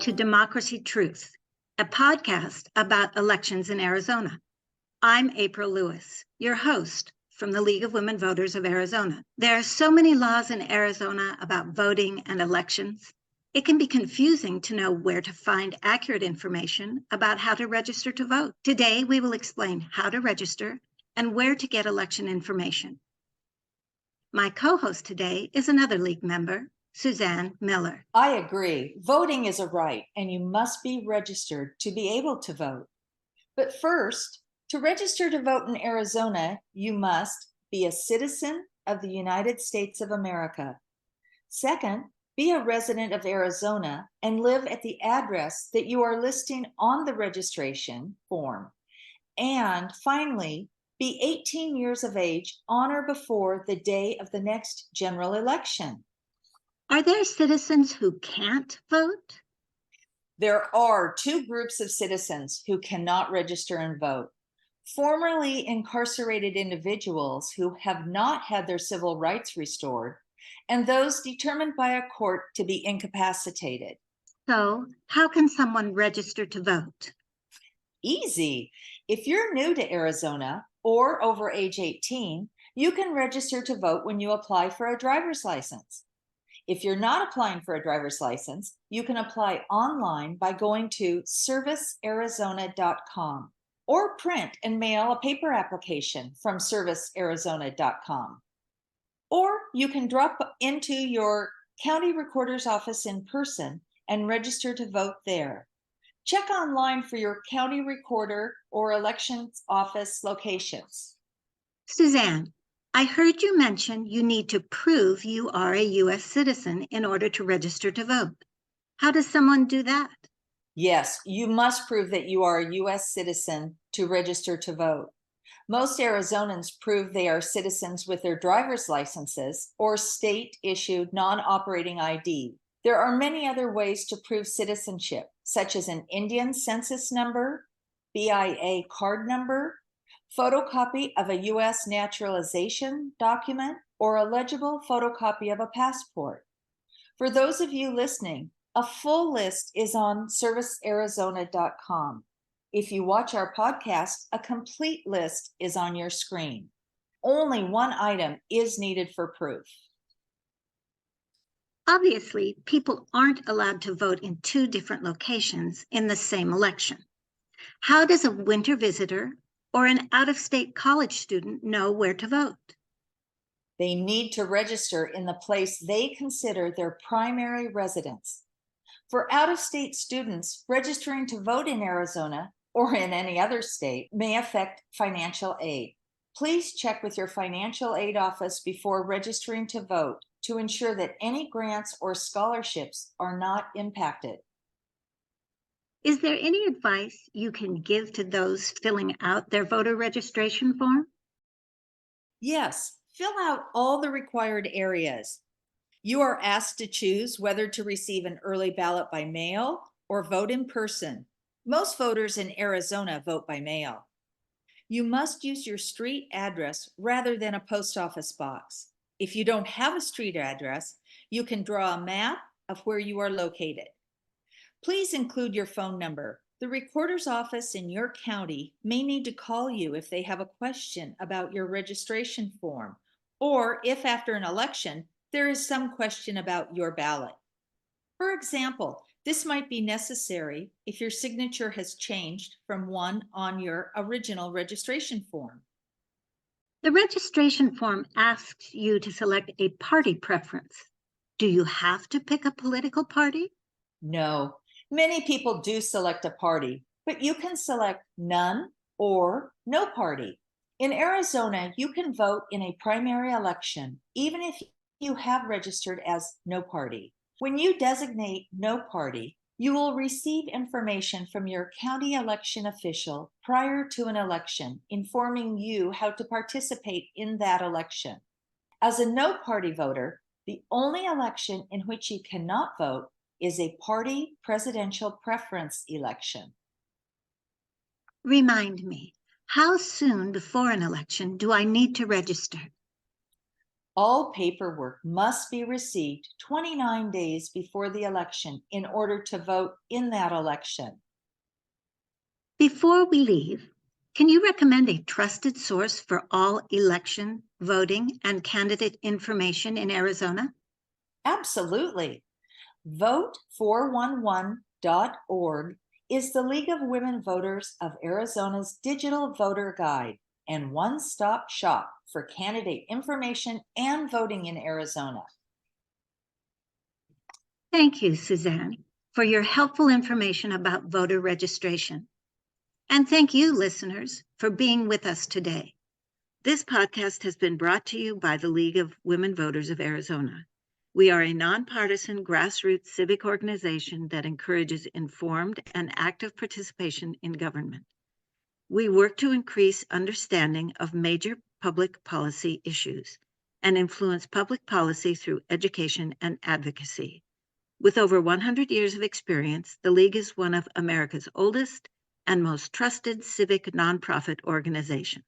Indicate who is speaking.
Speaker 1: to Democracy Truth, a podcast about elections in Arizona. I'm April Lewis, your host from the League of Women Voters of Arizona. There are so many laws in Arizona about voting and elections. It can be confusing to know where to find accurate information about how to register to vote. Today, we will explain how to register and where to get election information. My co-host today is another League member, Suzanne Miller.
Speaker 2: I agree. Voting is a right, and you must be registered to be able to vote. But first, to register to vote in Arizona, you must be a citizen of the United States of America. Second, be a resident of Arizona and live at the address that you are listing on the registration form. And finally, be 18 years of age on or before the day of the next general election.
Speaker 1: Are there citizens who can't vote?
Speaker 2: There are two groups of citizens who cannot register and vote. Formerly incarcerated individuals who have not had their civil rights restored, and those determined by a court to be incapacitated.
Speaker 1: So, how can someone register to vote?
Speaker 2: Easy. If you're new to Arizona or over age 18, you can register to vote when you apply for a driver's license. If you're not applying for a driver's license, you can apply online by going to servicearizona.com or print and mail a paper application from servicearizona.com. Or you can drop into your county recorder's office in person and register to vote there. Check online for your county recorder or elections office locations.
Speaker 1: Suzanne, I heard you mention you need to prove you are a U.S. citizen in order to register to vote. How does someone do that?
Speaker 2: Yes, you must prove that you are a U.S. citizen to register to vote. Most Arizonans prove they are citizens with their driver's licenses or state-issued non-operating ID. There are many other ways to prove citizenship, such as an Indian census number, BIA card number, photocopy of a U.S. naturalization document, or a legible photocopy of a passport. For those of you listening, a full list is on servicearizona.com. If you watch our podcast, a complete list is on your screen. Only one item is needed for proof.
Speaker 1: Obviously, people aren't allowed to vote in two different locations in the same election. How does a winter visitor or an out-of-state college student know where to vote?
Speaker 2: They need to register in the place they consider their primary residence. For out-of-state students, registering to vote in Arizona or in any other state may affect financial aid. Please check with your financial aid office before registering to vote to ensure that any grants or scholarships are not impacted.
Speaker 1: Is there any advice you can give to those filling out their voter registration form?
Speaker 2: Yes, fill out all the required areas. You are asked to choose whether to receive an early ballot by mail or vote in person. Most voters in Arizona vote by mail. You must use your street address rather than a post office box. If you don't have a street address, you can draw a map of where you are located. Please include your phone number. The recorder's office in your county may need to call you if they have a question about your registration form, or if after an election, there is some question about your ballot. For example, this might be necessary if your signature has changed from one on your original registration form.
Speaker 1: The registration form asks you to select a party preference. Do you have to pick a political party?
Speaker 2: No, many people do select a party, but you can select none or no party. In Arizona, you can vote in a primary election, even if you have registered as no party. When you designate no party, you will receive information from your county election official prior to an election, informing you how to participate in that election. As a no party voter, the only election in which you cannot vote is a party presidential preference election.
Speaker 1: Remind me, how soon before an election do I need to register?
Speaker 2: All paperwork must be received 29 days before the election in order to vote in that election.
Speaker 1: Before we leave, can you recommend a trusted source for all election, voting, and candidate information in Arizona?
Speaker 2: Absolutely. Vote411.org is the League of Women Voters of Arizona's digital voter guide and one-stop shop for candidate information and voting in Arizona.
Speaker 1: Thank you, Suzanne, for your helpful information about voter registration. And thank you, listeners, for being with us today. This podcast has been brought to you by the League of Women Voters of Arizona. We are a nonpartisan grassroots civic organization that encourages informed and active participation in government. We work to increase understanding of major public policy issues and influence public policy through education and advocacy. With over 100 years of experience, the League is one of America's oldest and most trusted civic nonprofit organizations.